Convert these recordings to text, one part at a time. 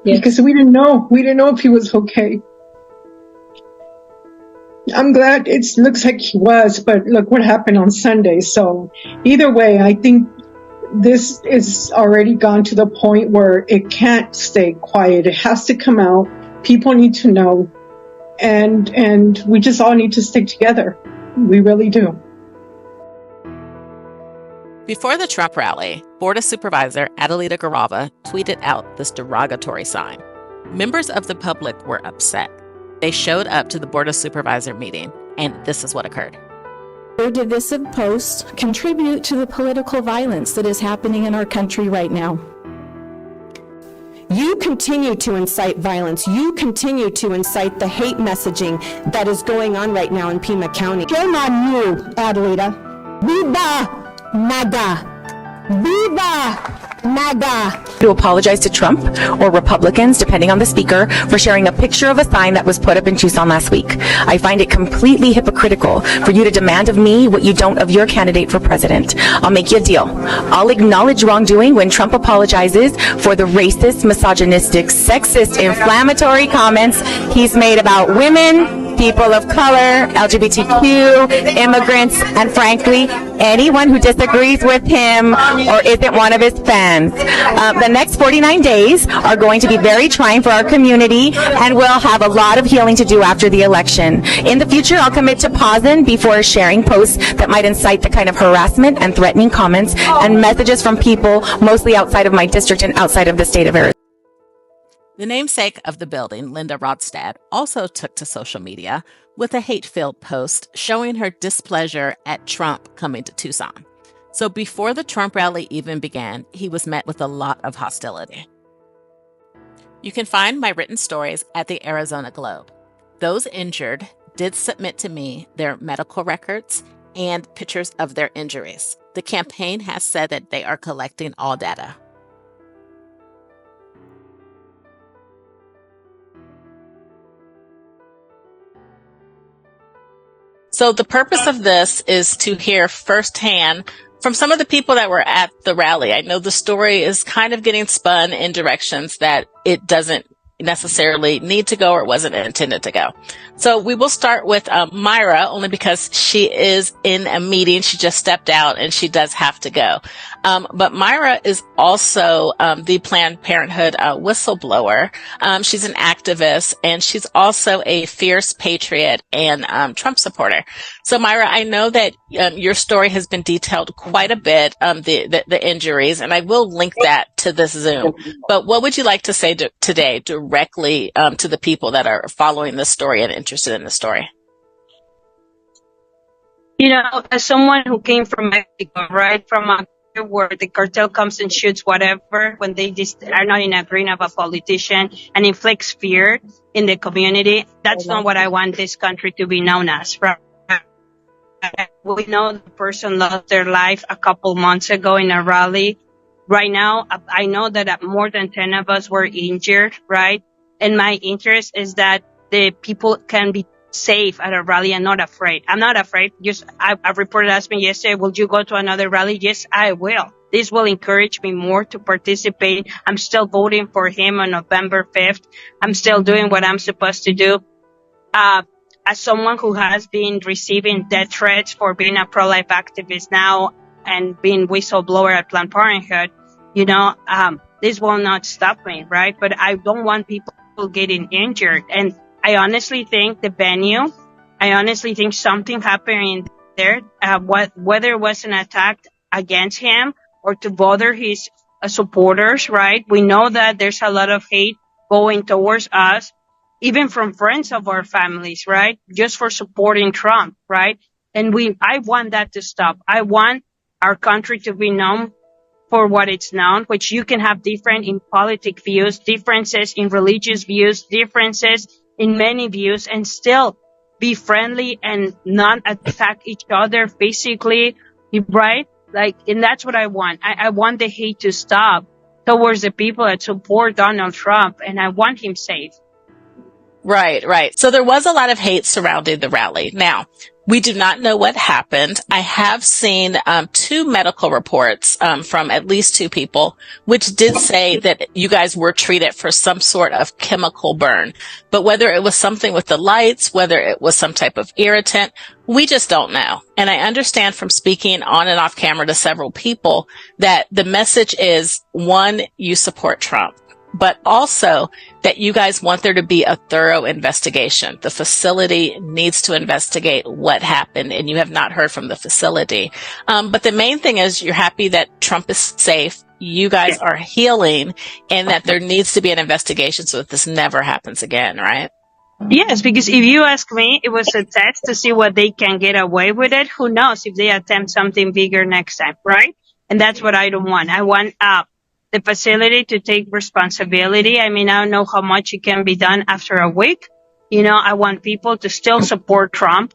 because we didn't know if he was okay. I'm glad it looks like he was, but look what happened on Sunday. So either way, I think this is already gone to the point where it can't stay quiet. It has to come out. People need to know. And we just all need to stick together. We really do. Before the Trump rally, Board of Supervisor Adelita Grijalva tweeted out this derogatory sign. Members of the public were upset. They showed up to the Board of Supervisor meeting, and this is what occurred. Your divisive posts contribute to the political violence that is happening in our country right now. You continue to incite violence. You continue to incite the hate messaging that is going on right now in Pima County. Shame on you, Adelita. Viva MAGA. Viva MAGA. To apologize to Trump or Republicans, depending on the speaker, for sharing a picture of a sign that was put up in Tucson last week. I find it completely hypocritical for you to demand of me what you don't of your candidate for president. I'll make you a deal. I'll acknowledge wrongdoing when Trump apologizes for the racist, misogynistic, sexist, inflammatory comments he's made about women, people of color, LGBTQ, immigrants, and frankly, anyone who disagrees with him or isn't one of his fans. The next 49 days are going to be very trying for our community, and we'll have a lot of healing to do after the election. In the future, I'll commit to pausing before sharing posts that might incite the kind of harassment and threatening comments and messages from people mostly outside of my district and outside of the state of Arizona. The namesake of the building, Linda Rodstad, also took to social media with a hate-filled post showing her displeasure at Trump coming to Tucson. So before the Trump rally even began, he was met with a lot of hostility. You can find my written stories at the Arizona Globe. Those injured did submit to me their medical records and pictures of their injuries. The campaign has said that they are collecting all data. So the purpose of this is to hear firsthand from some of the people that were at the rally. I know the story is kind of getting spun in directions that it doesn't necessarily need to go or wasn't intended to go. So we will start with Myra, only because she is in a meeting. She just stepped out and she does have to go. But Myra is also the Planned Parenthood whistleblower. She's an activist, and she's also a fierce patriot and Trump supporter. So Myra, I know that your story has been detailed quite a bit, the injuries, and I will link that to this Zoom. But what would you like to say today directly to the people that are following this story and interested in the story? You know, as someone who came from Mexico, right, from a where the cartel comes and shoots whatever when they just are not in agreement of a politician and inflicts fear in the community, that's not what I want this country to be known as. Right? We know the person lost their life a couple months ago in a rally. Right now, I know that more than 10 of us were injured, right? And my interest is that the people can be safe at a rally and not afraid. I'm not afraid. A reporter asked me yesterday, will you go to another rally? Yes, I will. This will encourage me more to participate. I'm still voting for him on November 5th. I'm still doing what I'm supposed to do. As someone who has been receiving death threats for being a pro-life activist now and being whistleblower at Planned Parenthood, you know, this will not stop me, right? But I don't want people getting injured. And I honestly think the venue, I honestly think something happened in there, whether it was an attack against him or to bother his supporters, right? We know that there's a lot of hate going towards us, even from friends of our families, right? Just for supporting Trump, right? And I want that to stop. I want our country to be known for what it's known, which you can have different in politic views, differences in religious views, differences in many views, and still be friendly and not attack each other physically, right? Like, and that's what I want. I want the hate to stop towards the people that support Donald Trump, and I want him safe. Right. So there was a lot of hate surrounding the rally. Now, We do not know what happened. I have seen 2 medical reports from at least 2 people, which did say that you guys were treated for some sort of chemical burn. But whether it was something with the lights, whether it was some type of irritant, we just don't know. And I understand from speaking on and off camera to several people that the message is, 1, you support Trump, but also that you guys want there to be a thorough investigation. The facility needs to investigate what happened, and you have not heard from the facility. But the main thing is you're happy that Trump is safe, you guys are healing, and that there needs to be an investigation so that this never happens again, right? Yes, because if you ask me, it was a test to see what they can get away with it. Who knows if they attempt something bigger next time, right? And that's what I don't want. I want the facility to take responsibility. I mean, I don't know how much it can be done after a week. You know, I want people to still support Trump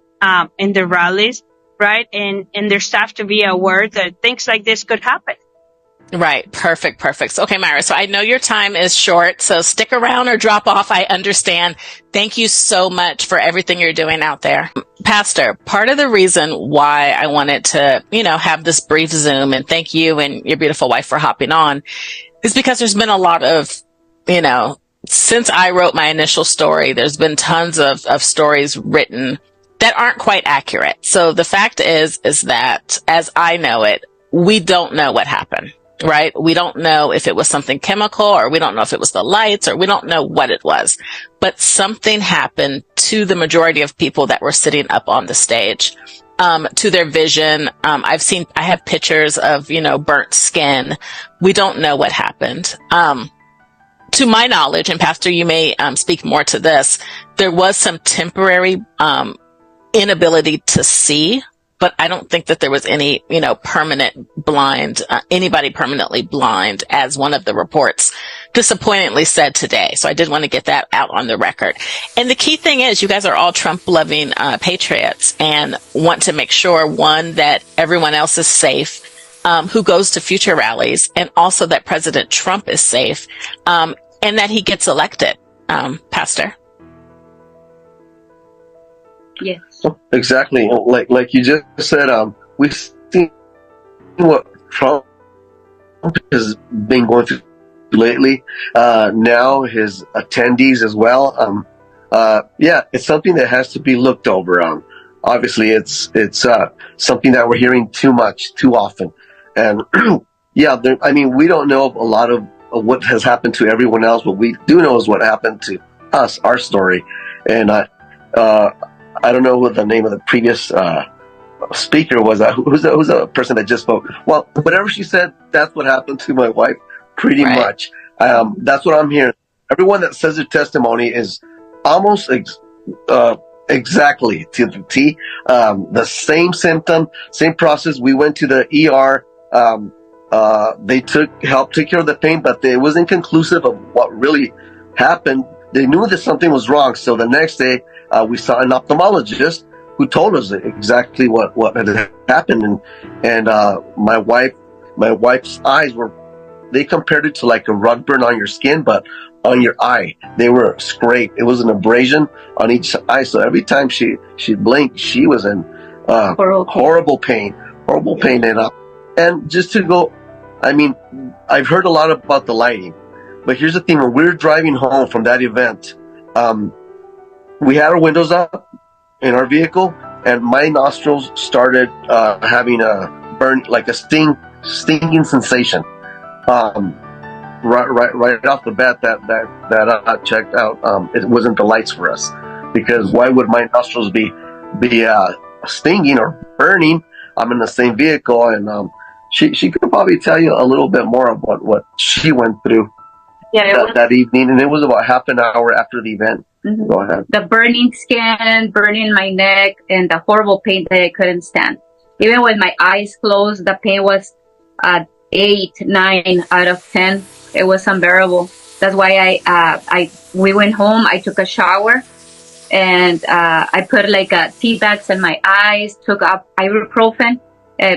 in the rallies, right? And their staff to be aware that things like this could happen. Right. Perfect. So, okay, Myra, so I know your time is short, so stick around or drop off. I understand. Thank you so much for everything you're doing out there. Pastor, part of the reason why I wanted to, have this brief Zoom, and thank you and your beautiful wife for hopping on, is because there's been a lot of, since I wrote my initial story, there's been tons of stories written that aren't quite accurate. So the fact is that, as I know it, we don't know what happened. Right? We don't know if it was something chemical, or we don't know if it was the lights, or we don't know what it was. But something happened to the majority of people that were sitting up on the stage, to their vision. I have pictures of, burnt skin. We don't know what happened. To my knowledge, and Pastor, you may speak more to this, there was some temporary inability to see. But I don't think that there was any, permanent blind, anybody permanently blind, as one of the reports disappointingly said today. So I did want to get that out on the record. And the key thing is you guys are all Trump-loving patriots and want to make sure, 1, that everyone else is safe, who goes to future rallies, and also that President Trump is safe, and that he gets elected. Pastor? Yes. Exactly. Like you just said, we've seen what Trump has been going through lately. Now his attendees as well. It's something that has to be looked over. Obviously it's something that we're hearing too much, too often. And we don't know a lot of what has happened to everyone else. What we do know is what happened to us, our story. And I don't know what the name of the previous speaker was. Who's the person that just spoke? Well, whatever she said, that's what happened to my wife, pretty much. That's what I'm hearing. Everyone that says their testimony is almost exactly to the T. The same symptom, same process. We went to the ER. They helped take care of the pain, but it was inconclusive of what really happened. They knew that something was wrong. So the next day, we saw an ophthalmologist who told us exactly what had happened. And my wife's eyes they compared it to like a rug burn on your skin, but on your eye. They were scraped. It was an abrasion on each eye. So every time she blinked, she was in horrible pain. And just to go, I've heard a lot about the lighting. But here's the thing, when we were driving home from that event, we had our windows up in our vehicle, and my nostrils started having a burn, like a stinging sensation. Right off the bat, that I checked out. It wasn't the lights for us, because why would my nostrils be stinging or burning? I'm in the same vehicle, and she could probably tell you a little bit more about what she went through. That evening, and it was about half an hour after the event. Mm-hmm. Go ahead. The burning skin, burning my neck, and the horrible pain that I couldn't stand. Even with my eyes closed, the pain was 8, 9 out of 10. It was unbearable. That's why we went home. I took a shower, and I put like tea bags in my eyes. Took up ibuprofen.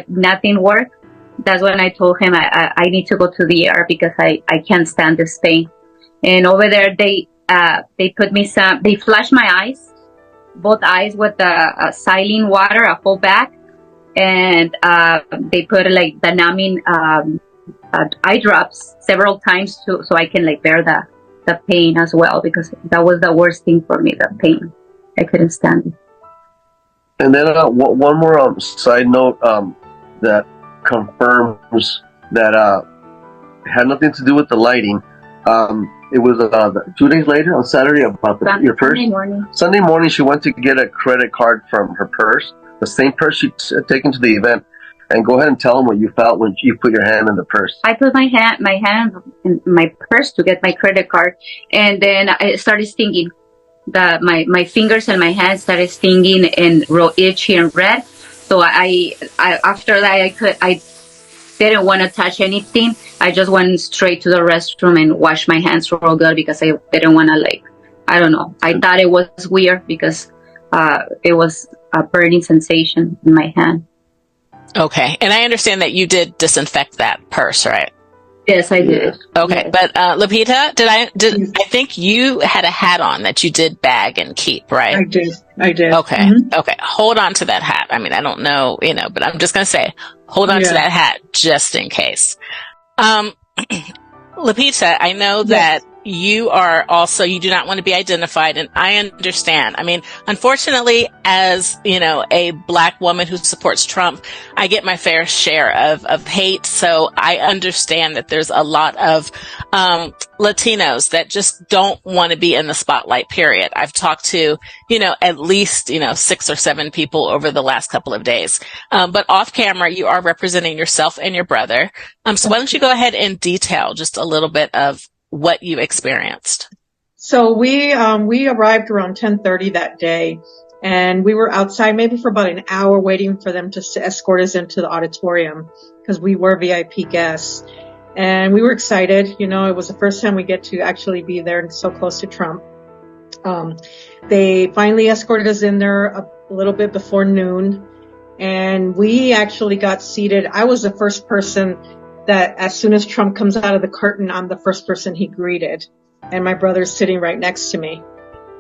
Nothing worked. That's when I told him I need to go to the ER because I can't stand this pain. And over there, they put me they flashed my eyes. both eyes with the saline water, a full bag, and they put like the numbing eye drops several times so I can like bear the pain as well, because that was the worst thing for me, the pain. I couldn't stand it. And then one more side note that confirms that had nothing to do with the lighting. It was 2 days later on Saturday about your purse. Sunday morning, she went to get a credit card from her purse, the same purse she'd taken to the event. And go ahead and tell them what you felt when you put your hand in the purse. I put my hand in my purse to get my credit card, and then I started stinging. My fingers and my hands started stinging and real itchy and red. So I after that I didn't want to touch anything. I just went straight to the restroom and washed my hands real good, because I didn't want to I don't know. I thought it was weird because it was a burning sensation in my hand. Okay. And I understand that you did disinfect that purse, right? Yes, I did. Okay. Yes. But Lupita, I think you had a hat on that you did bag and keep, right? I did. Okay. Mm-hmm. Okay. Hold on to that hat. I mean, I don't know, but I'm just going to say, hold on to that hat just in case. Lupita, I know that you do not want to be identified, and I understand. I mean, unfortunately, as, a Black woman who supports Trump, I get my fair share of hate. So I understand that there's a lot of, Latinos that just don't want to be in the spotlight, period. I've talked to, at least, 6 or 7 people over the last couple of days. But off camera, you are representing yourself and your brother. So why don't you go ahead and detail just a little bit of what you experienced? So we arrived around 10:30 that day, and we were outside maybe for about an hour waiting for them to escort us into the auditorium, because we were VIP guests. And we were excited. It was the first time we get to actually be there and so close to Trump. They finally escorted us in there a little bit before noon, and we actually got seated. I was the first person that, as soon as Trump comes out of the curtain, I'm the first person he greeted. And my brother's sitting right next to me.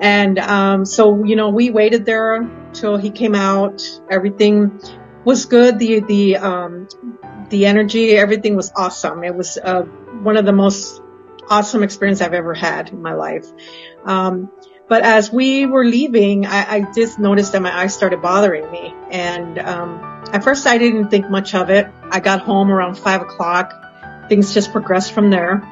And so we waited there till he came out. Everything was good. The energy, everything was awesome. It was one of the most awesome experiences I've ever had in my life. But as we were leaving, I just noticed that my eyes started bothering me. And at first I didn't think much of it. I got home around 5 o'clock. Things just progressed from there.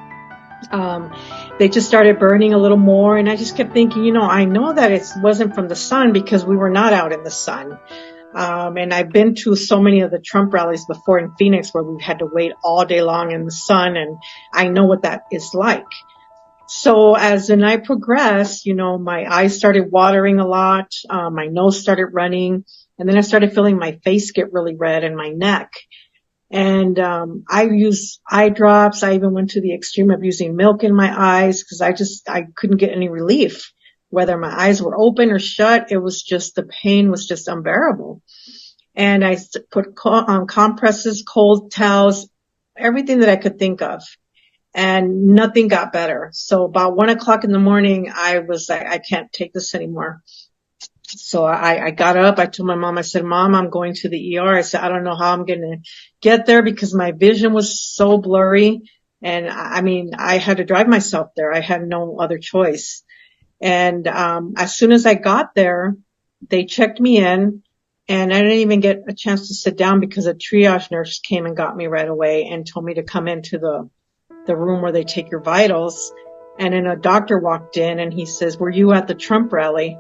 They just started burning a little more. And I just kept thinking, I know that it wasn't from the sun, because we were not out in the sun. And I've been to so many of the Trump rallies before in Phoenix where we've had to wait all day long in the sun, and I know what that is like. So as the night progressed, my eyes started watering a lot, my nose started running, and then I started feeling my face get really red and my neck. And I used eye drops. I even went to the extreme of using milk in my eyes, because I couldn't get any relief. Whether my eyes were open or shut, it was just, the pain was just unbearable. And I put compresses, cold towels, everything that I could think of. And nothing got better. So about 1 o'clock in the morning, I was like, I can't take this anymore. So I got up. I told my mom, I said, Mom, I'm going to the ER. I said, I don't know how I'm going to get there, because my vision was so blurry. And I had to drive myself there. I had no other choice. And as soon as I got there, they checked me in, and I didn't even get a chance to sit down, because a triage nurse came and got me right away and told me to come into the room where they take your vitals. And then a doctor walked in, and he says, were you at the Trump rally?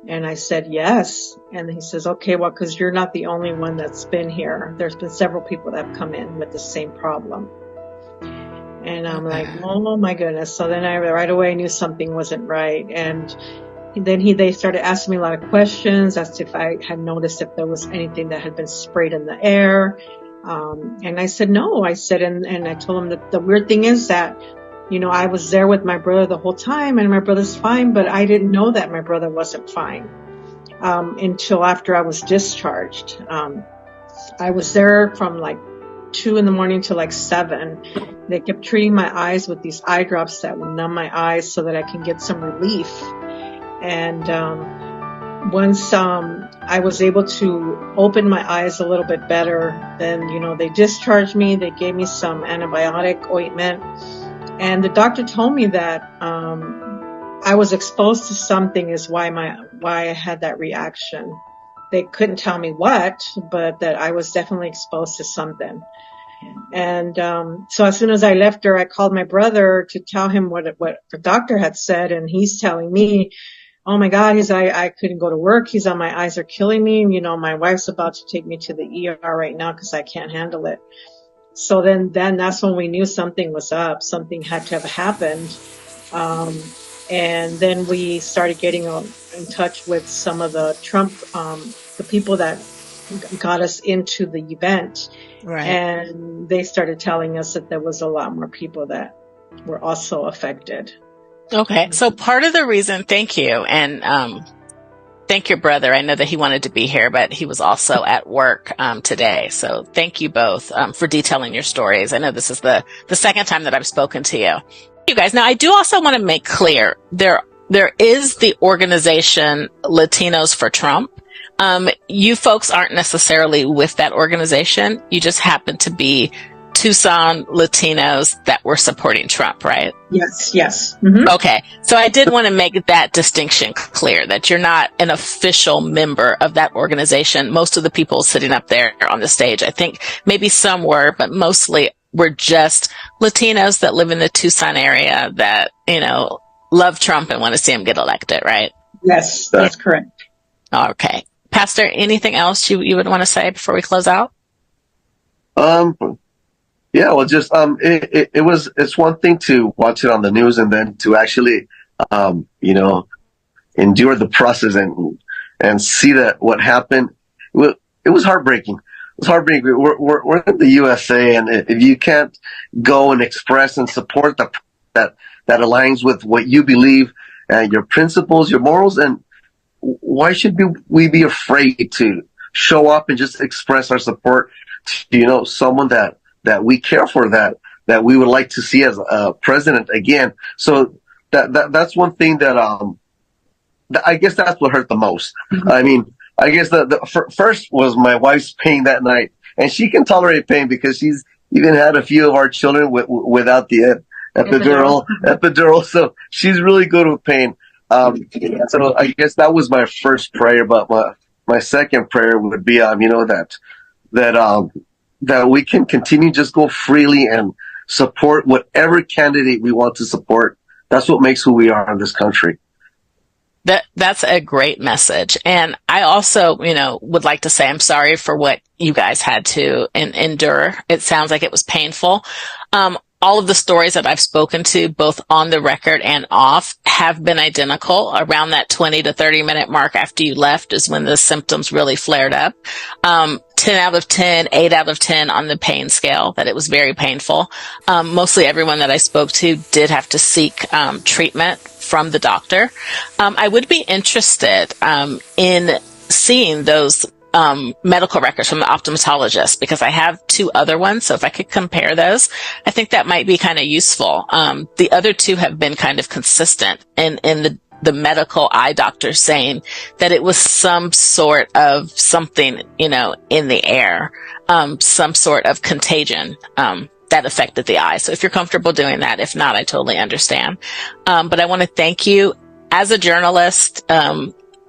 And I said, yes. And he says, okay, well, because you're not the only one that's been here. There's been several people that have come in with the same problem. And I'm like, oh my goodness. So then I right away knew something wasn't right. And then they started asking me a lot of questions as to if I had noticed if there was anything that had been sprayed in the air. And I said, no. I said, and I told him that the weird thing is that, I was there with my brother the whole time, and my brother's fine, but I didn't know that my brother wasn't fine, until after I was discharged. I was there from like 2 in the morning to like 7. They kept treating my eyes with these eye drops that would numb my eyes so that I can get some relief. And once I was able to open my eyes a little bit better, then, they discharged me. They gave me some antibiotic ointment. And the doctor told me that I was exposed to something is why I had that reaction. They couldn't tell me what, but that I was definitely exposed to something. And so as soon as I left her, I called my brother to tell him what the doctor had said, and he's telling me, oh my God, I couldn't go to work. My eyes are killing me. My wife's about to take me to the ER right now because I can't handle it. So then that's when we knew something was up. Something had to have happened. And then we started getting in touch with some of the Trump, the people that got us into the event. Right. And they started telling us that there was a lot more people that were also affected. Okay. So part of the reason, thank you. And, thank your brother. I know that he wanted to be here, but he was also at work, today. So thank you both, for detailing your stories. I know this is the second time that I've spoken to you. You guys, now I do also want to make clear there is the organization Latinos for Trump. You folks aren't necessarily with that organization. You just happen to be Tucson Latinos that were supporting Trump, right? Yes. Mm-hmm. Okay. So I did want to make that distinction clear, that you're not an official member of that organization. Most of the people sitting up there on the stage, I think maybe some were, but mostly were just Latinos that live in the Tucson area that, love Trump and want to see him get elected, right? Yes, that's correct. Okay. Pastor, anything else you would want to say before we close out? Yeah, well, just it's one thing to watch it on the news and then to actually endure the process and see that what happened. It was heartbreaking. It was heartbreaking. We're in the USA, and if you can't go and express and support that aligns with what you believe and your principles, your morals, and why should we be afraid to show up and just express our support to someone that we care for, that we would like to see as a president again. So that's one thing that I guess that's what hurt the most. Mm-hmm. I mean, I guess the first was my wife's pain that night, and she can tolerate pain because she's even had a few of our children without the epidural. So she's really good with pain. So I guess that was my first prayer, but my second prayer would be, that we can continue just go freely and support whatever candidate we want to support. That's what makes who we are in this country. That's a great message. And I also, would like to say I'm sorry for what you guys had to endure. It sounds like it was painful. All of the stories that I've spoken to, both on the record and off, have been identical. Around that 20 to 30 minute mark after you left is when the symptoms really flared up. 10 out of 10, 8 out of 10 on the pain scale, that it was very painful. Mostly everyone that I spoke to did have to seek treatment from the doctor. I would be interested in seeing those medical records from the optometrist, because I have 2 other ones. So if I could compare those, I think that might be kind of useful. The other 2 have been kind of consistent in the medical eye doctor saying that it was some sort of something, in the air, some sort of contagion, that affected the eye. So if you're comfortable doing that, if not, I totally understand. But I want to thank you as a journalist.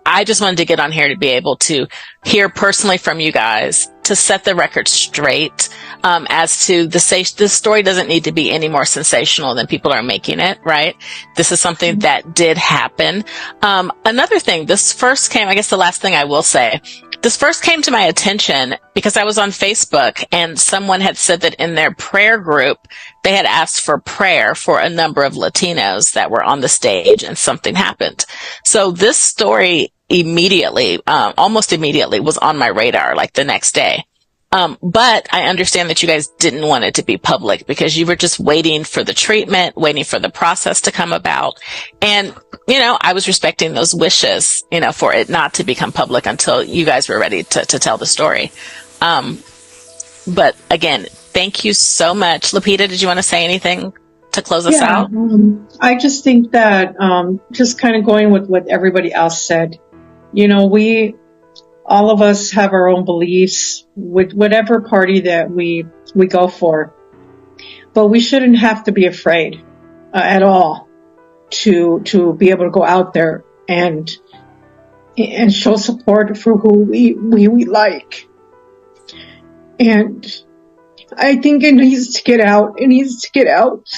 I just wanted to get on here to be able to hear personally from you guys, to set the record straight, as to this story doesn't need to be any more sensational than people are making it, right? This is something that did happen. Another thing, I guess the last thing I will say, this first came to my attention because I was on Facebook and someone had said that in their prayer group, they had asked for prayer for a number of Latinos that were on the stage and something happened. So this story almost immediately was on my radar, like the next day. But I understand that you guys didn't want it to be public because you were just waiting for the treatment, waiting for the process to come about. And, I was respecting those wishes, for it not to become public until you guys were ready to tell the story. But again, thank you so much. Lupita, did you want to say anything to close us out? I just think that, just kind of going with what everybody else said, You know, all of us have our own beliefs with whatever party that we go for, but we shouldn't have to be afraid at all to be able to go out there and show support for who we like. And I think it needs to get out. It needs to get out.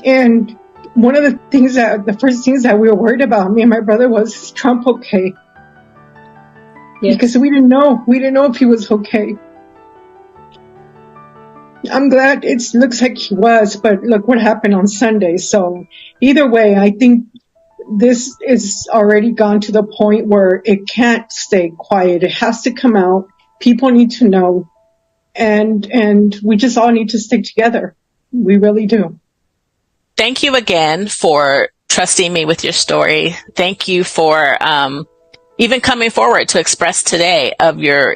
And one of the first things that we were worried about, me and my brother, was, is Trump okay? Yes. Because we didn't know if he was okay. I'm glad it looks like he was, but look what happened on Sunday. So either way, I think this is already gone to the point where it can't stay quiet. It has to come out. People need to know. And we just all need to stick together. We really do. Thank you again for trusting me with your story. Thank you for even coming forward to express today of your,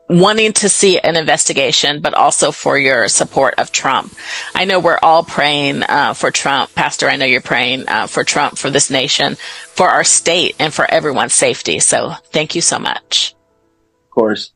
wanting to see an investigation, but also for your support of Trump. I know we're all praying for Trump. Pastor, I know you're praying for Trump, for this nation, for our state, and for everyone's safety. So thank you so much. Of course.